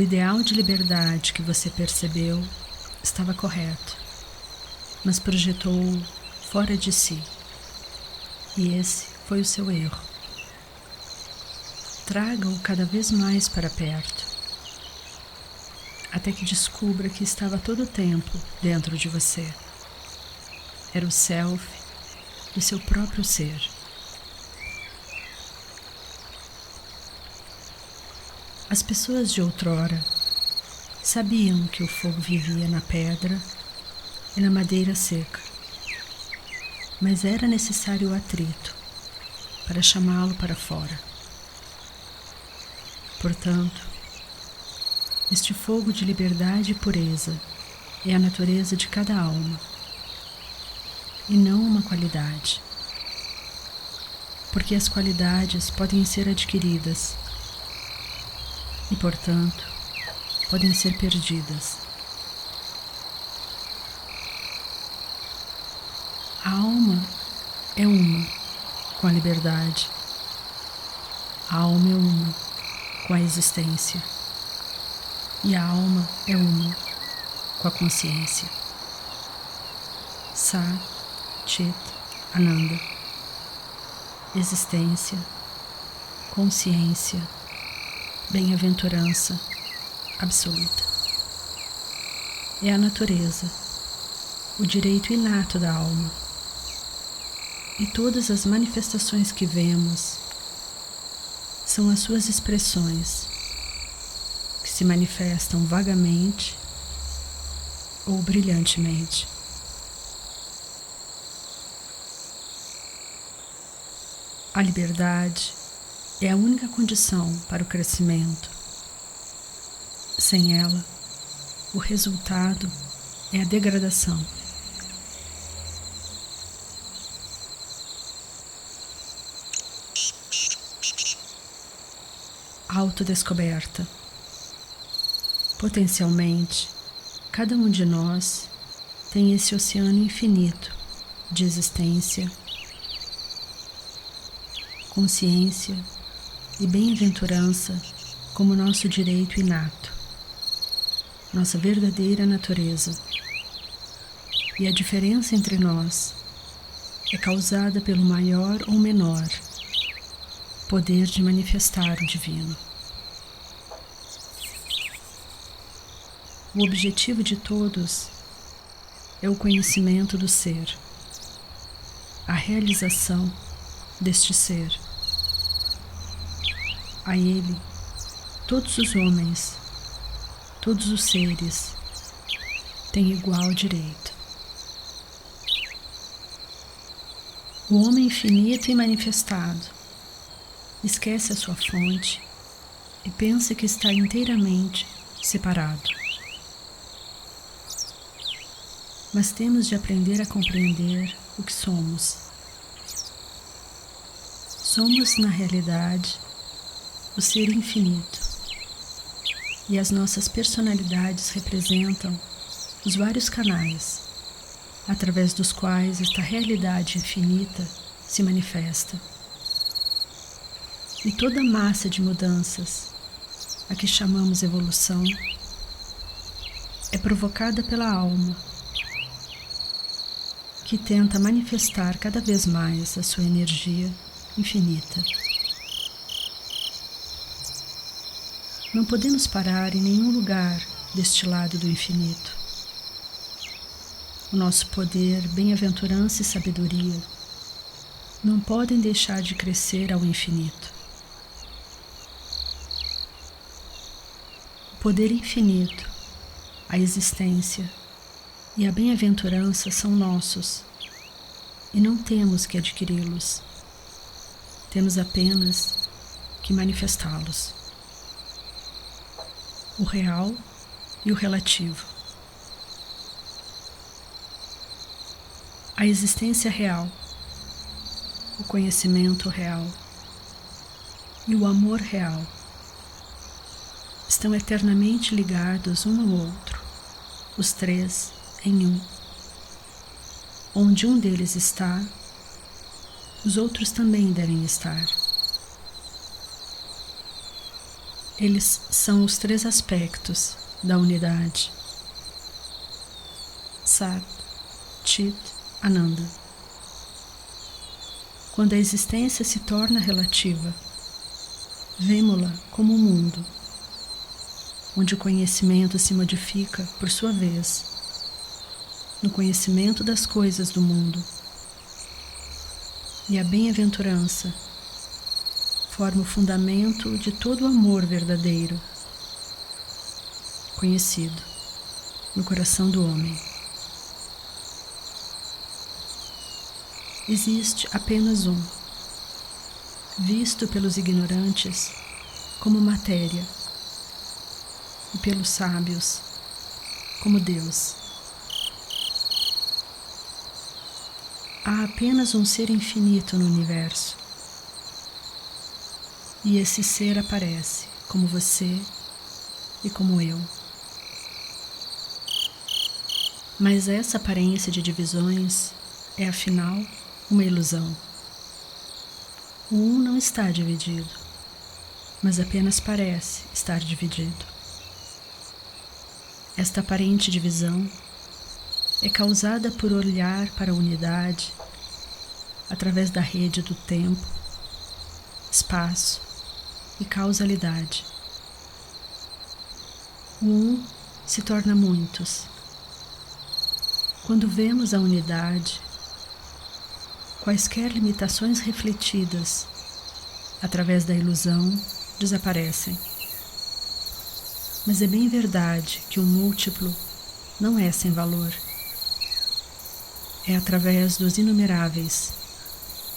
O ideal de liberdade que você percebeu estava correto, mas projetou-o fora de si. E esse foi o seu erro. Traga-o cada vez mais para perto, até que descubra que estava todo o tempo dentro de você. Era o self do seu próprio ser. As pessoas de outrora sabiam que o fogo vivia na pedra e na madeira seca, mas era necessário o atrito para chamá-lo para fora. Portanto, este fogo de liberdade e pureza é a natureza de cada alma, e não uma qualidade, porque as qualidades podem ser adquiridas e, portanto, podem ser perdidas. A alma é uma com a liberdade. A alma é uma com a existência. E a alma é uma com a consciência. Sa, Chit, Ananda. Existência, consciência, bem-aventurança absoluta. É a natureza, o direito inato da alma. E todas as manifestações que vemos são as suas expressões, que se manifestam vagamente ou brilhantemente. A liberdade é a única condição para o crescimento. Sem ela, o resultado é a degradação. Autodescoberta. Potencialmente, cada um de nós tem esse oceano infinito de existência, consciência e bem-aventurança como nosso direito inato, nossa verdadeira natureza. E a diferença entre nós é causada pelo maior ou menor poder de manifestar o divino. O objetivo de todos é o conhecimento do ser, a realização deste ser. A ele, todos os homens, todos os seres têm igual direito. O homem infinito e manifestado esquece a sua fonte e pensa que está inteiramente separado. Mas temos de aprender a compreender o que somos. Somos, na realidade, o ser infinito, e as nossas personalidades representam os vários canais através dos quais esta realidade infinita se manifesta. E toda a massa de mudanças, a que chamamos evolução, é provocada pela alma, que tenta manifestar cada vez mais a sua energia infinita. Não podemos parar em nenhum lugar deste lado do infinito. O nosso poder, bem-aventurança e sabedoria não podem deixar de crescer ao infinito. O poder infinito, a existência e a bem-aventurança são nossos e não temos que adquiri-los. Temos apenas que manifestá-los. O real e o relativo. A existência real, o conhecimento real e o amor real estão eternamente ligados um ao outro, os três em um. Onde um deles está, os outros também devem estar. Eles são os três aspectos da unidade: Sat, Chit, Ananda. Quando a existência se torna relativa, vemo-la como um mundo, onde o conhecimento se modifica, por sua vez, no conhecimento das coisas do mundo. E a bem-aventurança forma o fundamento de todo o amor verdadeiro, conhecido no coração do homem. Existe apenas um, visto pelos ignorantes como matéria e pelos sábios como Deus. Há apenas um ser infinito no universo, e esse ser aparece como você e como eu. Mas essa aparência de divisões é, afinal, uma ilusão. O um não está dividido, mas apenas parece estar dividido. Esta aparente divisão é causada por olhar para a unidade através da rede do tempo, espaço e causalidade. O um se torna muitos. Quando vemos a unidade, quaisquer limitações refletidas através da ilusão desaparecem. Mas é bem verdade que o múltiplo não é sem valor. É através dos inumeráveis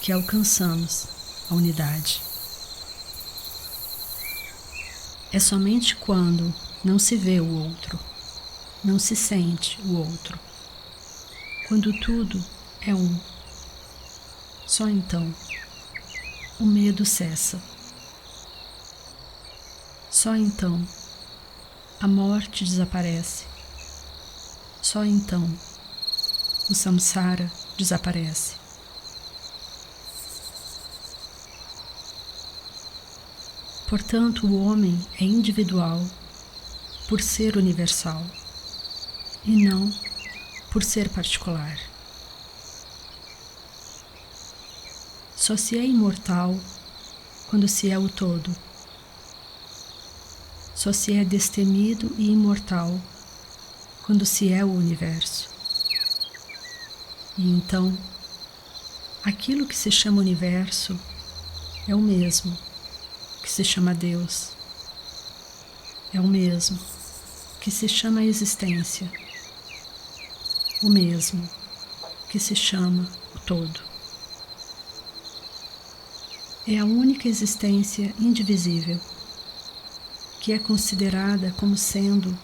que alcançamos a unidade. É somente quando não se vê o outro, não se sente o outro, quando tudo é um, só então o medo cessa. Só então a morte desaparece. Só então o samsara desaparece. Portanto, o homem é individual por ser universal e não por ser particular. Só se é imortal quando se é o todo. Só se é destemido e imortal quando se é o universo. E então, aquilo que se chama universo é o mesmo que se chama Deus. É o mesmo que se chama existência. O mesmo que se chama o todo. É a única existência indivisível, que é considerada como sendo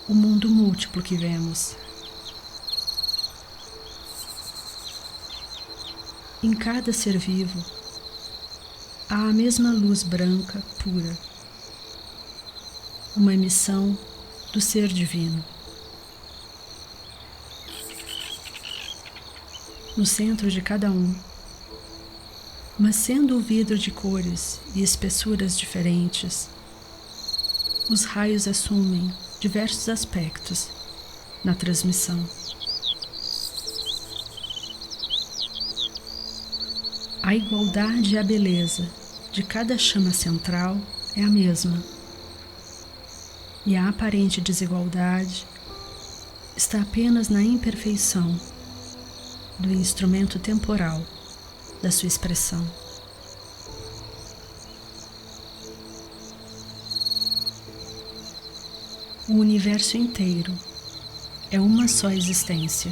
o mundo múltiplo que vemos. Em cada ser vivo há a mesma luz branca pura, uma emissão do ser divino. No centro de cada um, mas sendo o vidro de cores e espessuras diferentes, os raios assumem diversos aspectos na transmissão. A igualdade e a beleza de cada chama central é a mesma, e a aparente desigualdade está apenas na imperfeição do instrumento temporal da sua expressão. O universo inteiro é uma só existência.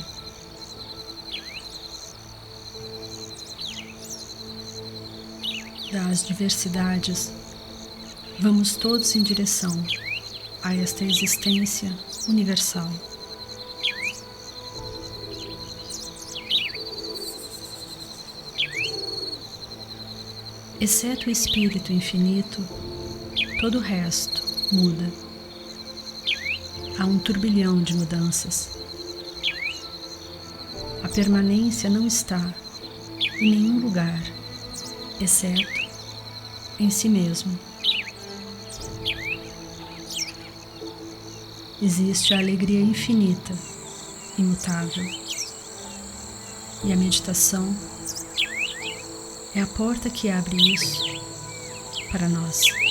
Das diversidades, vamos todos em direção a esta existência universal. Exceto o Espírito infinito, todo o resto muda. Há um turbilhão de mudanças. A permanência não está em nenhum lugar, exceto em si mesmo. existe a alegria infinita, imutável. E a meditação é a porta que abre isso para nós.